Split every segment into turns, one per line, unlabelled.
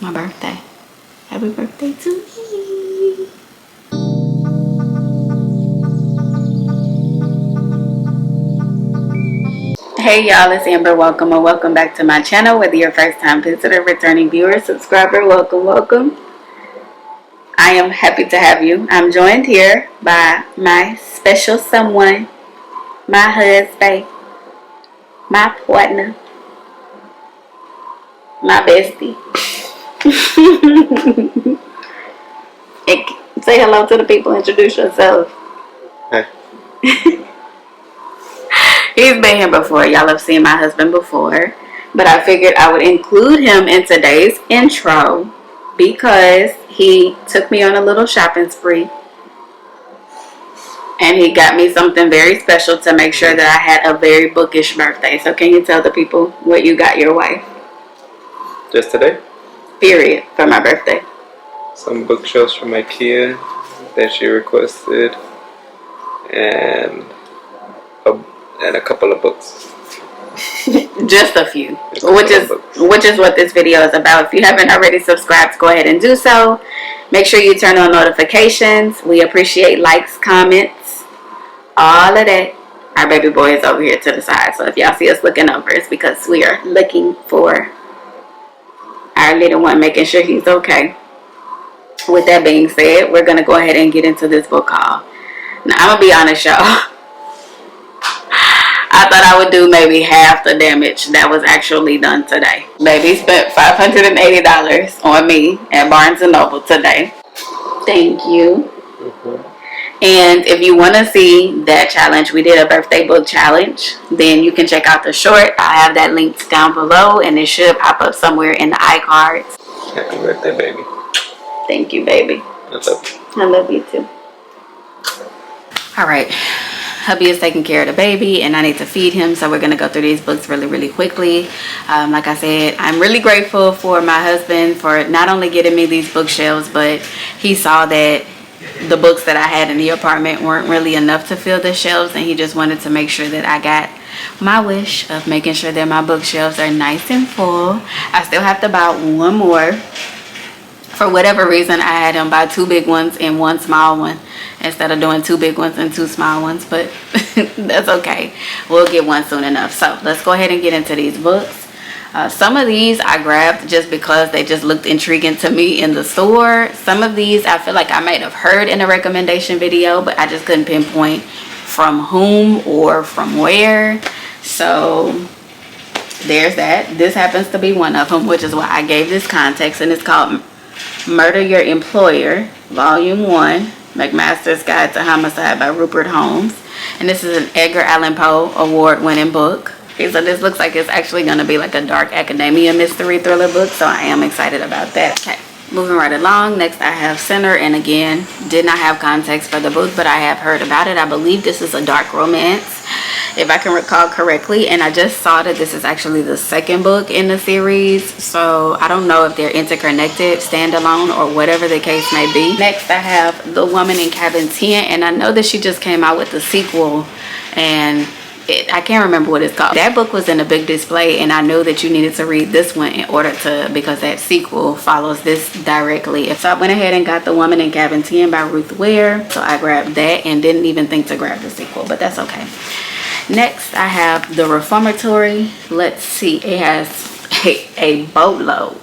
my birthday. Happy birthday to me. Hey y'all, it's Amber. Welcome or welcome back to my channel. Whether you're a first time visitor, returning viewer, subscriber, welcome. I am happy to have you. I'm joined here by my special someone, my husband, my partner, my bestie. Say hello to the people, introduce yourself.
Hey.
He's been here before. Y'all have seen my husband before. But I figured I would include him in today's intro because he took me on a little shopping spree. And he got me something very special to make sure that I had a very bookish birthday. So can you tell the people what you got your wife?
Just today?
Period. For my birthday.
Some bookshelves from IKEA that she requested. And a couple of books.
Just a few, which is what this video is about. If you haven't already subscribed, go ahead and do so. Make sure you turn on notifications. We appreciate likes, comments, all of that. Our baby boy is over here to the side, so if y'all see us looking over, it's because we are looking for our little one, making sure he's okay. With that being said, we're gonna go ahead and get into this book haul. Now I'm gonna be honest, y'all. I thought I would do maybe half the damage that was actually done today. Baby spent $580 on me at Barnes & Noble today. Thank you. And if you want to see that challenge, we did a birthday book challenge. Then you can check out the short. I have that linked down below, and it should pop up somewhere in the iCards.
Happy birthday, baby.
Thank you, baby.
I love you.
I love you too. All right. Hubby is taking care of the baby and I need to feed him, so we're going to go through these books really quickly. Like I said, I'm really grateful for my husband for not only getting me these bookshelves, but he saw that the books that I had in the apartment weren't really enough to fill the shelves, and he just wanted to make sure that I got my wish of making sure that my bookshelves are nice and full. I still have to buy one more. For whatever reason, I had him buy 2 big ones and 1 small one instead of doing 2 big ones and 2 small ones, but that's okay. We'll get one soon enough. So let's go ahead and get into these books. Some of these I grabbed just because they just looked intriguing to me in the store. Some of these I feel like I might have heard in a recommendation video, but I just couldn't pinpoint from whom or from where. So there's that. This happens to be one of them, which is why I gave this context, and it's called Murder Your Employer, Volume 1, McMaster's Guide to Homicide by Rupert Holmes. And this is an Edgar Allan Poe award-winning book. Okay, so this looks like it's actually going to be like a dark academia mystery thriller book, so I am excited about that. Okay, moving right along. Next I have Sinner, and again, did not have context for the book, but I have heard about it. I believe this is a dark romance, if I can recall correctly, and I just saw that this is actually the 2nd book in the series, so I don't know if they're interconnected, standalone, or whatever the case may be. Next I have The Woman in Cabin 10, and I know that she just came out with the sequel, and I can't remember what it's called. That book was in a big display, and I know that you needed to read this one in order to, because that sequel follows this directly. So I went ahead and got The Woman in Cabin 10 by Ruth Ware, so I grabbed that and didn't even think to grab the sequel, but that's okay. Next I have The Reformatory. Let's see, it has a boatload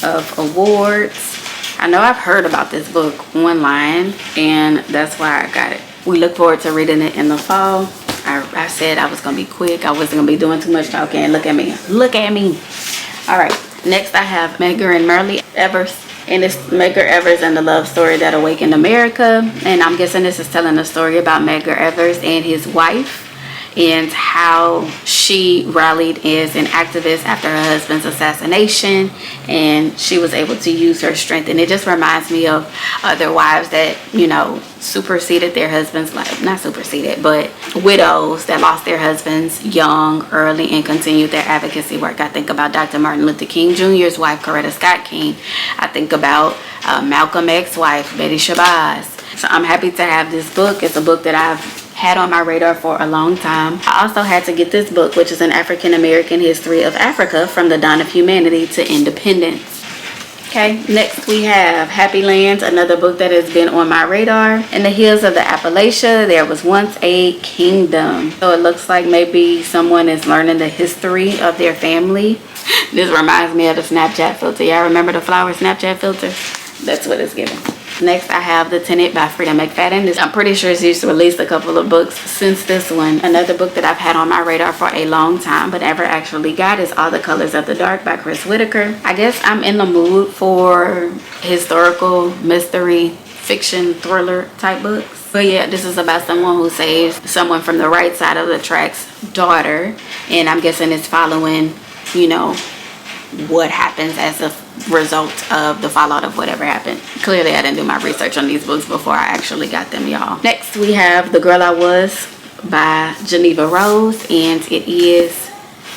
of awards. I know I've heard about this book online, and that's why I got it. We look forward to reading it in the fall. I said I was gonna be quick. I wasn't gonna be doing too much talking. Look at me. All right, next I have Medgar and Merle Evers, and it's Medgar Evers and the love story that awakened America. And I'm guessing this is telling a story about Medgar Evers and his wife, and how she rallied as an activist after her husband's assassination, and she was able to use her strength. And it just reminds me of other wives that, you know, superseded their husbands, like not superseded, but widows that lost their husbands young, early, and continued their advocacy work. I think about Dr. Martin Luther King Jr.'s wife, Coretta Scott King. I think about Malcolm X's wife, Betty Shabazz. So I'm happy to have this book. It's a book that I've had on my radar for a long time. I also had to get this book, which is an African American history of Africa from the dawn of humanity to independence. Okay, next we have Happy Lands, another book that has been on my radar. In the hills of the Appalachia, there was once a kingdom. So it looks like maybe someone is learning the history of their family. This reminds me of the Snapchat filter. Y'all remember the flower Snapchat filter? That's what it's giving. Next, I have The Tenant by Frida McFadden. I'm pretty sure she's released a couple of books since this one. Another book that I've had on my radar for a long time but never actually got is All the Colors of the Dark by Chris Whitaker. I guess I'm in the mood for historical, mystery, fiction, thriller type books. But yeah, this is about someone who saves someone from the right side of the tracks daughter. And I'm guessing it's following, you know, what happens as a result of the fallout of whatever happened. Clearly I didn't do my research on these books before I actually got them, y'all. Next we have The Girl I Was by Geneva Rose, and it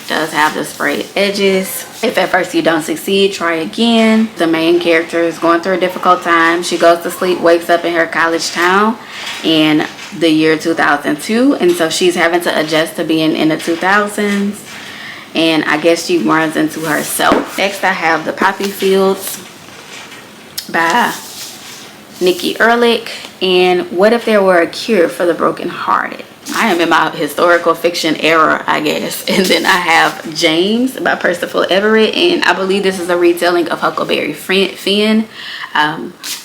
does have the sprayed edges. If at first you don't succeed, try again. The main character is going through a difficult time. She goes to sleep, wakes up in her college town in the year 2002, and so she's having to adjust to being in the 2000s. And I guess she runs into herself. Next, I have The Poppy Fields by Nikki Ehrlich. And What If There Were a Cure for the Brokenhearted? I am in my historical fiction era, I guess. And then I have James by Percival Everett. And I believe this is a retelling of Huckleberry Finn,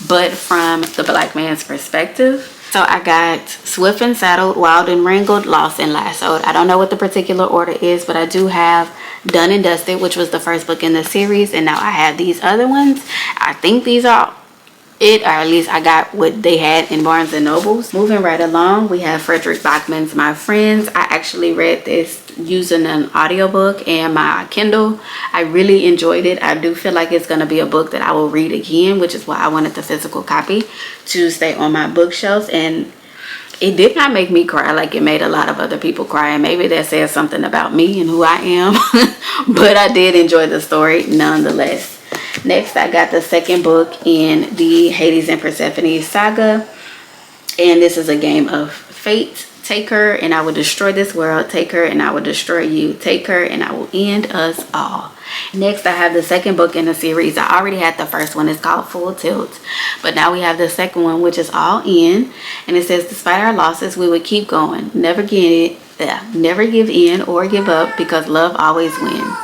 but from the black man's perspective. So I got Swift and Saddled, Wild and Wrangled, Lost and Lassoed. I don't know what the particular order is, but I do have Done and Dusted, which was the first book in the series. And now I have these other ones. I think these are it, or at least I got what they had in Barnes and Nobles. Moving right along, we have Frederick Bachman's My Friends. I actually read this using an audiobook and my Kindle. I really enjoyed it. I do feel like it's going to be a book that I will read again, which is why I wanted the physical copy to stay on my bookshelf. And it did not make me cry like it made a lot of other people cry, and maybe that says something about me and who I am. But I did enjoy the story nonetheless. Next, I got the second book in the Hades and Persephone saga, and this is A Game of Fate. Take her and I will destroy this world. Take her and I will destroy you. Take her and I will end us all. Next, I have the second book in the series. I already had the first one. It's called Full Tilt, but now we have the second one, which is All In, and it says, despite our losses, we would keep going. Never give in or give up, because love always wins.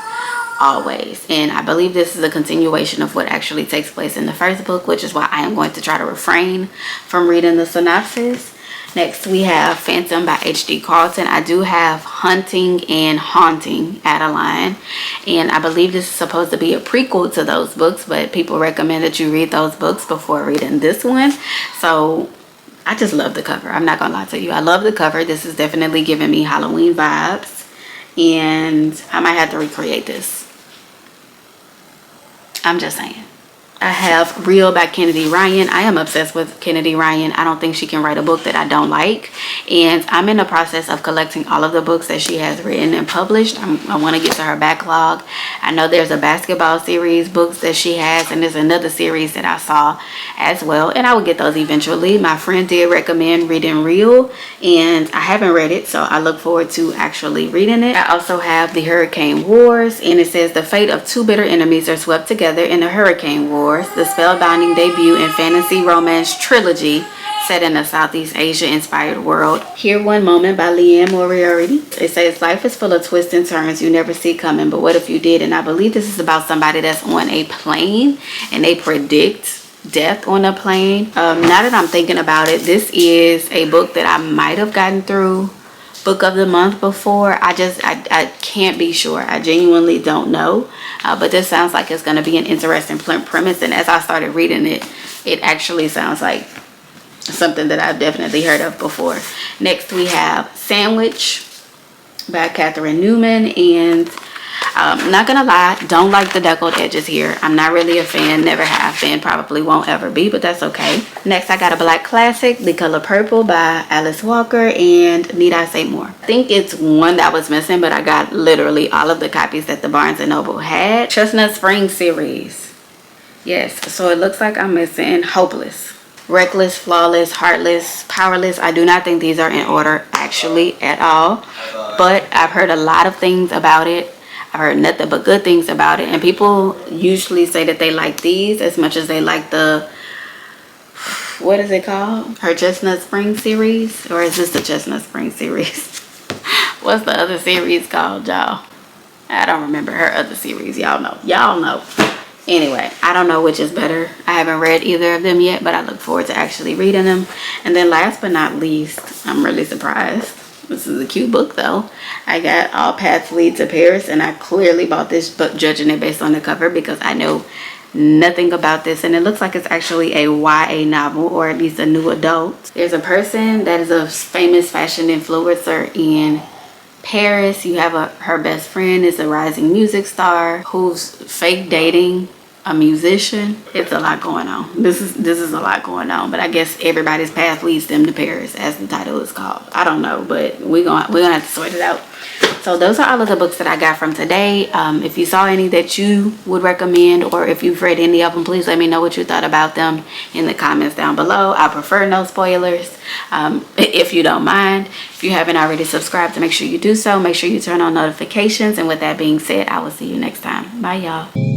Always. And I believe this is a continuation of what actually takes place in the first book, which is why I am going to try to refrain from reading the synopsis. Next, we have Phantom by H.D. Carlton. I do have Hunting and Haunting Adeline, and I believe this is supposed to be a prequel to those books, but people recommend that you read those books before reading this one. So I just love the cover. I'm not gonna lie to you. I love the cover. This is definitely giving me Halloween vibes, and I might have to recreate this. I'm just saying. I have Real by Kennedy Ryan. I am obsessed with Kennedy Ryan. I don't think she can write a book that I don't like. And I'm in the process of collecting all of the books that she has written and published. I want to get to her backlog. I know there's a basketball series books that she has, and there's another series that I saw as well. And I will get those eventually. My friend did recommend reading Real, and I haven't read it, so I look forward to actually reading it. I also have The Hurricane Wars, and it says the fate of two bitter enemies are swept together in the Hurricane Wars, the spellbinding debut in fantasy romance trilogy set in a Southeast Asia inspired world. Here One Moment by Leanne Moriarty. It says life is full of twists and turns you never see coming, but what if you did? And I believe this is about somebody that's on a plane and they predict death on a plane. Now that I'm thinking about it, this is a book that I might have gotten through book of the month before. I can't be sure. I genuinely don't know, but this sounds like it's going to be an interesting premise, and as I started reading it, it actually sounds like something that I've definitely heard of before. Next, we have Sandwich by Catherine Newman, and I'm not gonna lie, don't like the deckled edges here. I'm not really a fan, never have been, probably won't ever be, but that's okay. Next, I got a black classic, The Color Purple by Alice Walker, and Need I Say More? I think it's one that was missing, but I got literally all of the copies that the Barnes & Noble had. Chestnut Spring series. Yes, so it looks like I'm missing Hopeless, Reckless, Flawless, Heartless, Powerless. I do not think these are in order actually at all, but I've heard a lot of things about it. I've heard nothing but good things about it, and people usually say that they like these as much as they like the, what is it called, her Chestnut Spring series, or is this the Chestnut Spring series? What's the other series called, y'all? I don't remember her other series. Y'all know. Anyway, I don't know which is better. I haven't read either of them yet, but I look forward to actually reading them. And then last but not least, I'm really surprised. This is a cute book though. I got All Paths Lead to Paris, and I clearly bought this book judging it based on the cover because I know nothing about this, and it looks like it's actually a YA novel, or at least a new adult. There's a person that is a famous fashion influencer in Paris. You have her best friend is a rising music star who's fake dating a musician. It's a lot going on. This is a lot going on, but I guess everybody's path leads them to Paris, as the title is called. I don't know, but we're gonna have to sort it out. So those are all of the books that I got from today. If you saw any that you would recommend, or if you've read any of them, please let me know what you thought about them in the comments down below. I prefer no spoilers, if you don't mind. If you haven't already subscribed, to make sure you do so. Make sure you turn on notifications, and with that being said, I will see you next time. Bye, y'all.